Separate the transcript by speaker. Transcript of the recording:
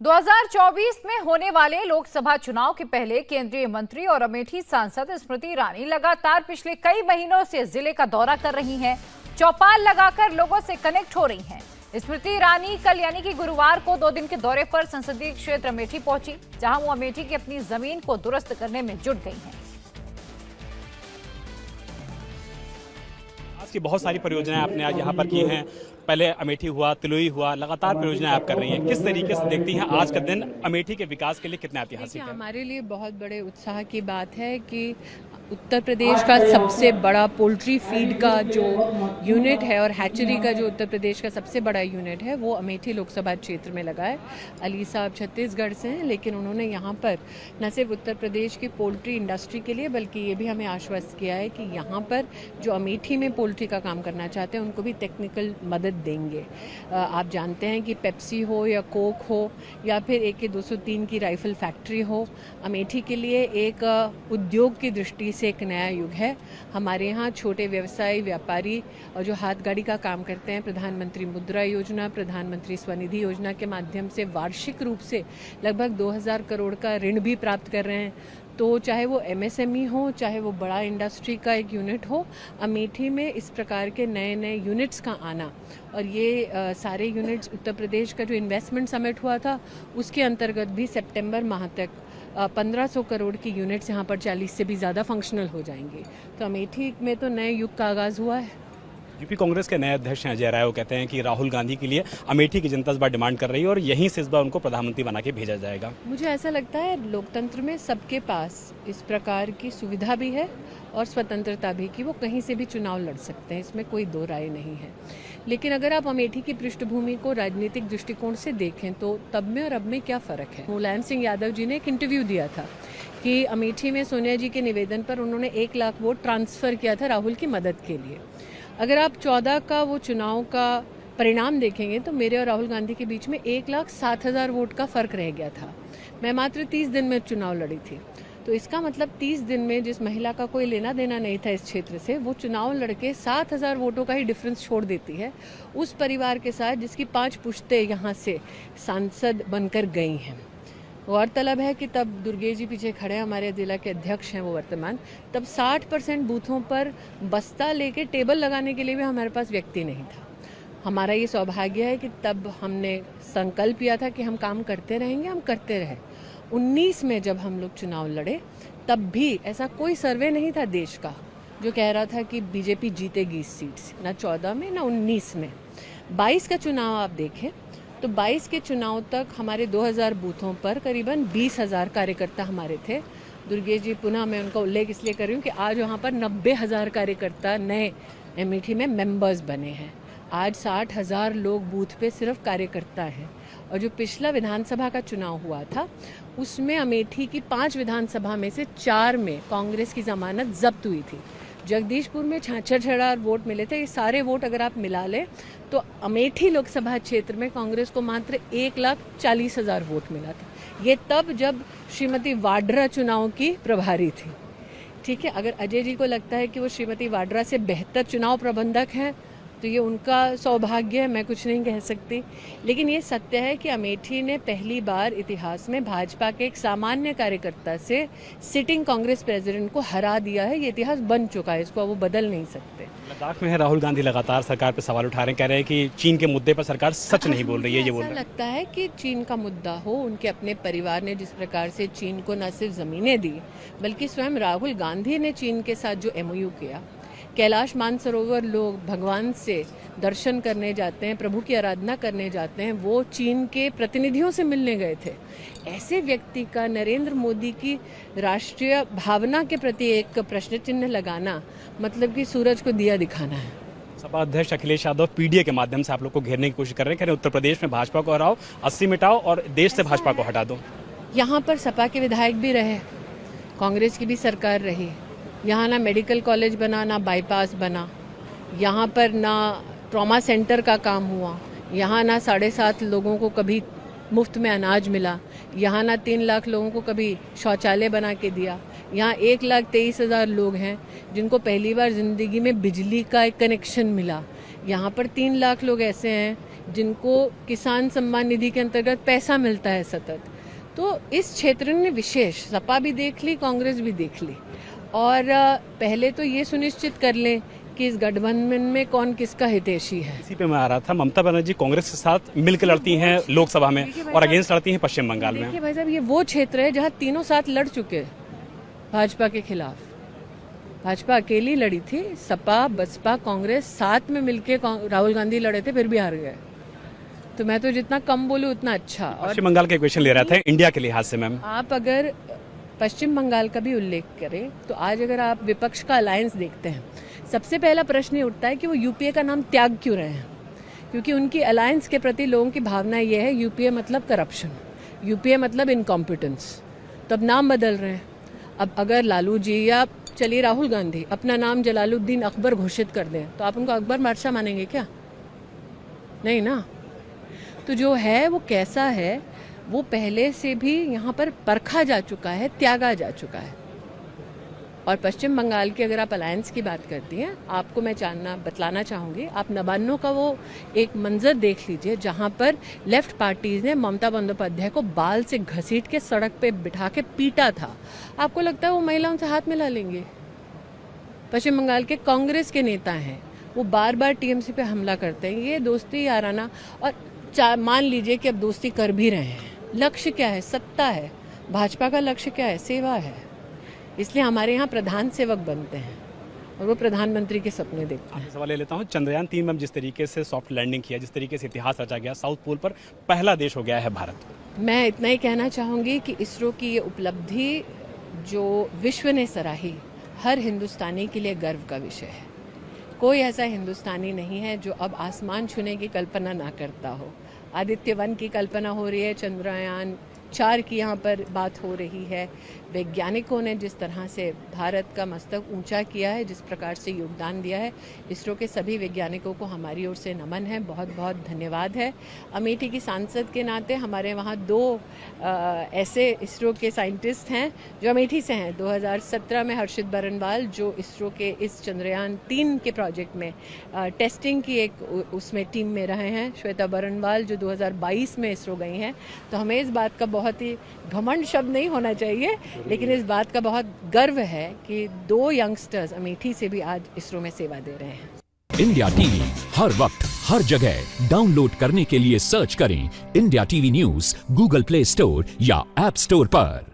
Speaker 1: 2024 में होने वाले लोकसभा चुनाव के पहले केंद्रीय मंत्री और अमेठी सांसद स्मृति ईरानी लगातार पिछले कई महीनों से जिले का दौरा कर रही हैं। चौपाल लगाकर लोगों से कनेक्ट हो रही हैं। स्मृति ईरानी कल यानी कि गुरुवार को 2 दिन के दौरे पर संसदीय क्षेत्र अमेठी पहुंची, जहां वो अमेठी की अपनी जमीन को दुरुस्त करने में जुट गई हैं।
Speaker 2: की बहुत सारी परियोजनाएं आपने आज यहाँ पर की हैं। पहले अमेठी हुआ, तिलोई हुआ, लगातार परियोजनाएं आप कर रही हैं। किस तरीके से देखती हैं आज का दिन अमेठी के विकास के लिए कितना ऐतिहासिक है?
Speaker 3: हमारे लिए बहुत बड़े उत्साह की बात है कि उत्तर प्रदेश का सबसे बड़ा पोल्ट्री फीड का जो यूनिट है और हैचरी का जो उत्तर प्रदेश का सबसे बड़ा यूनिट है वो अमेठी लोकसभा क्षेत्र में लगा है। अली साहब छत्तीसगढ़ से हैं, लेकिन उन्होंने यहाँ पर न सिर्फ उत्तर प्रदेश की पोल्ट्री इंडस्ट्री के लिए बल्कि ये भी हमें आश्वस्त किया है कि यहाँ पर जो अमेठी में पोल्ट्री का काम करना चाहते हैं उनको भी टेक्निकल मदद देंगे। आप जानते हैं कि पेप्सी हो या कोक हो या फिर AK-203 की राइफल फैक्ट्री हो, अमेठी के लिए एक उद्योग की दृष्टि से एक नया युग है। हमारे यहाँ छोटे व्यवसायी, व्यापारी और जो हाथ गाड़ी का काम करते हैं, प्रधानमंत्री मुद्रा योजना, प्रधानमंत्री स्वनिधि योजना के माध्यम से वार्षिक रूप से लगभग 2000 करोड़ का ऋण भी प्राप्त कर रहे हैं। तो चाहे वो MSME हो, चाहे वो बड़ा इंडस्ट्री का एक यूनिट हो, अमेठी में इस प्रकार के नए नए यूनिट्स का आना और ये सारे यूनिट्स उत्तर प्रदेश का जो इन्वेस्टमेंट समिट हुआ था उसके अंतर्गत भी सितंबर माह तक 1500 करोड़ की यूनिट्स यहाँ पर 40 से भी ज़्यादा फंक्शनल हो जाएंगी। तो अमेठी में तो नए युग का आगाज़ हुआ है।
Speaker 2: यूपी कांग्रेस के नए अध्यक्ष हैं अजय राय, वो कहते हैं कि राहुल गांधी के लिए अमेठी की जनता इस बार डिमांड कर रही है और यहीं से इस बार उनको प्रधानमंत्री बना के भेजा जाएगा।
Speaker 3: मुझे ऐसा लगता है लोकतंत्र में सबके पास इस प्रकार की सुविधा भी है और स्वतंत्रता भी कि वो कहीं से भी चुनाव लड़ सकते हैं, इसमें कोई दो राय नहीं है। लेकिन अगर आप अमेठी की पृष्ठभूमि को राजनीतिक दृष्टिकोण से देखें तो तब में और अब में क्या फ़र्क है। मुलायम सिंह यादव जी ने एक इंटरव्यू दिया था कि अमेठी में सोनिया जी के निवेदन पर उन्होंने 1 लाख वोट ट्रांसफ़र किया था राहुल की मदद के लिए। अगर आप 14 का वो चुनाव का परिणाम देखेंगे तो मेरे और राहुल गांधी के बीच में 1,07,000 वोट का फ़र्क रह गया था। मैं मात्र 30 दिन में चुनाव लड़ी थी। तो इसका मतलब 30 दिन में जिस महिला का कोई लेना देना नहीं था इस क्षेत्र से, वो चुनाव लड़के 7,000 वोटों का ही डिफरेंस छोड़ देती है उस परिवार के साथ जिसकी 5 पुश्तें यहाँ से सांसद बनकर गई हैं। गौरतलब है कि तब दुर्गेश जी पीछे खड़े हमारे जिला के अध्यक्ष हैं वो वर्तमान, तब 60% बूथों पर बस्ता लेके टेबल लगाने के लिए भी हमारे पास व्यक्ति नहीं था। हमारा ये सौभाग्य है कि तब हमने संकल्प किया था कि हम काम करते रहेंगे, हम करते रहे। 19 में जब हम लोग चुनाव लड़े तब भी ऐसा कोई सर्वे नहीं था देश का जो कह रहा था कि बीजेपी जीतेगी इस सीट से, ना 14 में ना 19 में। 22 का चुनाव आप देखें तो 22 के चुनाव तक हमारे 2000 बूथों पर करीबन 20,000 कार्यकर्ता हमारे थे। दुर्गेश जी, पुनः मैं उनका उल्लेख इसलिए कर रही हूँ कि आज वहाँ पर 90,000 कार्यकर्ता नए अमेठी में मेंबर्स बने हैं। आज 60,000 लोग बूथ पे सिर्फ कार्यकर्ता हैं। और जो पिछला विधानसभा का चुनाव हुआ था उसमें अमेठी की 5 विधानसभा में से 4 में कांग्रेस की जमानत जब्त हुई थी। जगदीशपुर में 66,000 वोट मिले थे। ये सारे वोट अगर आप मिला लें तो अमेठी लोकसभा क्षेत्र में कांग्रेस को मात्र 1,40,000 वोट मिला था। ये तब जब श्रीमती वाड्रा चुनाव की प्रभारी थी। ठीक है, अगर अजय जी को लगता है कि वो श्रीमती वाड्रा से बेहतर चुनाव प्रबंधक हैं तो ये उनका सौभाग्य है, मैं कुछ नहीं कह सकती। लेकिन ये सत्य है कि अमेठी ने पहली बार इतिहास में भाजपा के एक सामान्य कार्यकर्ता से सिटिंग कांग्रेस प्रेसिडेंट को हरा दिया है। ये इतिहास बन चुका है, इसको वो बदल नहीं सकते।
Speaker 2: लद्दाख में है राहुल गांधी लगातार सरकार पर सवाल उठा रहे हैं, कह रहे हैं कि चीन के मुद्दे पर सरकार सच नहीं बोल रही है। ये बोल रहे हैं।
Speaker 3: लगता है कि चीन का मुद्दा हो, उनके अपने परिवार ने जिस प्रकार से चीन को न सिर्फ ज़मीनें दी बल्कि स्वयं राहुल गांधी ने चीन के साथ जो MOU किया, कैलाश मानसरोवर लोग भगवान से दर्शन करने जाते हैं, प्रभु की आराधना करने जाते हैं, वो चीन के प्रतिनिधियों से मिलने गए थे। ऐसे व्यक्ति का नरेंद्र मोदी की राष्ट्रीय भावना के प्रति एक प्रश्न चिन्ह लगाना मतलब कि सूरज को दिया दिखाना है।
Speaker 2: सपा अध्यक्ष अखिलेश यादव PDA के माध्यम से आप लोग को घेरने की कोशिश कर रहे हैं, कह रहे हैं उत्तर प्रदेश में भाजपा को हराओ, 80 मिटाओ और देश से भाजपा को हटा दो।
Speaker 3: यहाँ पर सपा के विधायक भी रहे, कांग्रेस की भी सरकार रही। यहाँ ना मेडिकल कॉलेज बना, ना बाईपास बना, यहाँ पर ना ट्रॉमा सेंटर का काम हुआ, यहाँ ना 7.5 लोगों को कभी मुफ्त में अनाज मिला, यहाँ ना 3 लाख लोगों को कभी शौचालय बना के दिया। यहाँ 1,23,000 लोग हैं जिनको पहली बार ज़िंदगी में बिजली का एक कनेक्शन मिला। यहाँ पर 3 लाख लोग ऐसे हैं जिनको किसान सम्मान निधि के अंतर्गत पैसा मिलता है सतत। तो इस क्षेत्र ने विशेष सपा भी देख ली, कांग्रेस भी देख ली, और पहले तो ये सुनिश्चित कर लें कि इस गठबंधन में कौन किसका हितैषी है।
Speaker 2: इसी पे मैं आ रहा था, ममता बनर्जी कांग्रेस के साथ मिलकर लड़ती हैं लोकसभा में और अगेंस्ट लड़ती हैं पश्चिम बंगाल में।
Speaker 3: देखिए भाई साहब, ये वो क्षेत्र है जहाँ तीनों साथ लड़ चुके हैं भाजपा के खिलाफ। भाजपा अकेली लड़ी थी, सपा बसपा कांग्रेस साथ में मिलके राहुल गांधी लड़े थे, फिर भी हार गए। तो मैं तो जितना कम बोलूँ उतना अच्छा। और
Speaker 2: पश्चिम बंगाल के क्वेश्चन ले रहे थे इंडिया के लिहाज से मैम।
Speaker 3: आप अगर पश्चिम बंगाल का भी उल्लेख करें तो आज अगर आप विपक्ष का अलायंस देखते हैं, सबसे पहला प्रश्न ये उठता है कि वो यूपीए का नाम त्याग क्यों रहे हैं। क्योंकि उनकी अलायंस के प्रति लोगों की भावना ये है, यूपीए मतलब करप्शन, यूपीए मतलब इनकॉम्पिटेंस। तो अब नाम बदल रहे हैं। अब अगर लालू जी या चलिए राहुल गांधी अपना नाम जलालुद्दीन अकबर घोषित कर दें तो आप उनको अकबर बादशाह मानेंगे क्या? नहीं ना। तो जो है वो कैसा है, वो पहले से भी यहाँ पर परखा जा चुका है, त्यागा जा चुका है। और पश्चिम बंगाल की अगर आप अलायंस की बात करती हैं, आपको मैं बतलाना चाहूँगी, आप नवान्नों का वो एक मंजर देख लीजिए जहाँ पर लेफ्ट पार्टीज ने ममता बंदोपाध्याय को बाल से घसीट के सड़क पे बिठा के पीटा था। आपको लगता है वो महिला उनसे हाथ मिला लेंगे? पश्चिम बंगाल के कांग्रेस के नेता हैं, वो बार बार टीएमसी पे हमला करते हैं। ये दोस्ती याराना, और मान लीजिए कि अब दोस्ती कर भी रहे हैं, लक्ष्य क्या है? सत्ता है। भाजपा का लक्ष्य क्या है? सेवा है। इसलिए हमारे यहाँ प्रधान सेवक बनते हैं और वो प्रधानमंत्री के सपने देखते हैं।
Speaker 2: सवाल ले लेता हूँ, चंद्रयान 3 में जिस तरीके से सॉफ्ट लैंडिंग किया, जिस तरीके से इतिहास रचा गया, साउथ पोल पर पहला देश हो गया है भारत।
Speaker 3: मैं इतना ही कहना चाहूँगी कि इसरो की ये उपलब्धि जो विश्व ने सराही, हर हिंदुस्तानी के लिए गर्व का विषय है। कोई ऐसा हिंदुस्तानी नहीं है जो अब आसमान छूने की कल्पना ना करता हो। आदित्य 1 की कल्पना हो रही है, चंद्रयान 4 की यहाँ पर बात हो रही है। वैज्ञानिकों ने जिस तरह से भारत का मस्तक ऊंचा किया है, जिस प्रकार से योगदान दिया है, इसरो के सभी वैज्ञानिकों को हमारी ओर से नमन है, बहुत बहुत धन्यवाद है। अमेठी की सांसद के नाते हमारे वहाँ 2 ऐसे इसरो के साइंटिस्ट हैं जो अमेठी से हैं। 2017 में हर्षित बरनवाल जो इसरो के इस चंद्रयान 3 के प्रोजेक्ट में टेस्टिंग की एक उसमें टीम में रहे हैं। श्वेता बरनवाल जो 2022 में इसरो गई हैं। तो हमें इस बात का बहुत ही घमंड शब्द नहीं होना चाहिए, लेकिन इस बात का बहुत गर्व है कि 2 यंगस्टर्स अमेठी से भी आज इसरो में सेवा दे रहे हैं।
Speaker 4: इंडिया टीवी हर वक्त हर जगह डाउनलोड करने के लिए सर्च करें India TV news Google play store या ऐप स्टोर पर।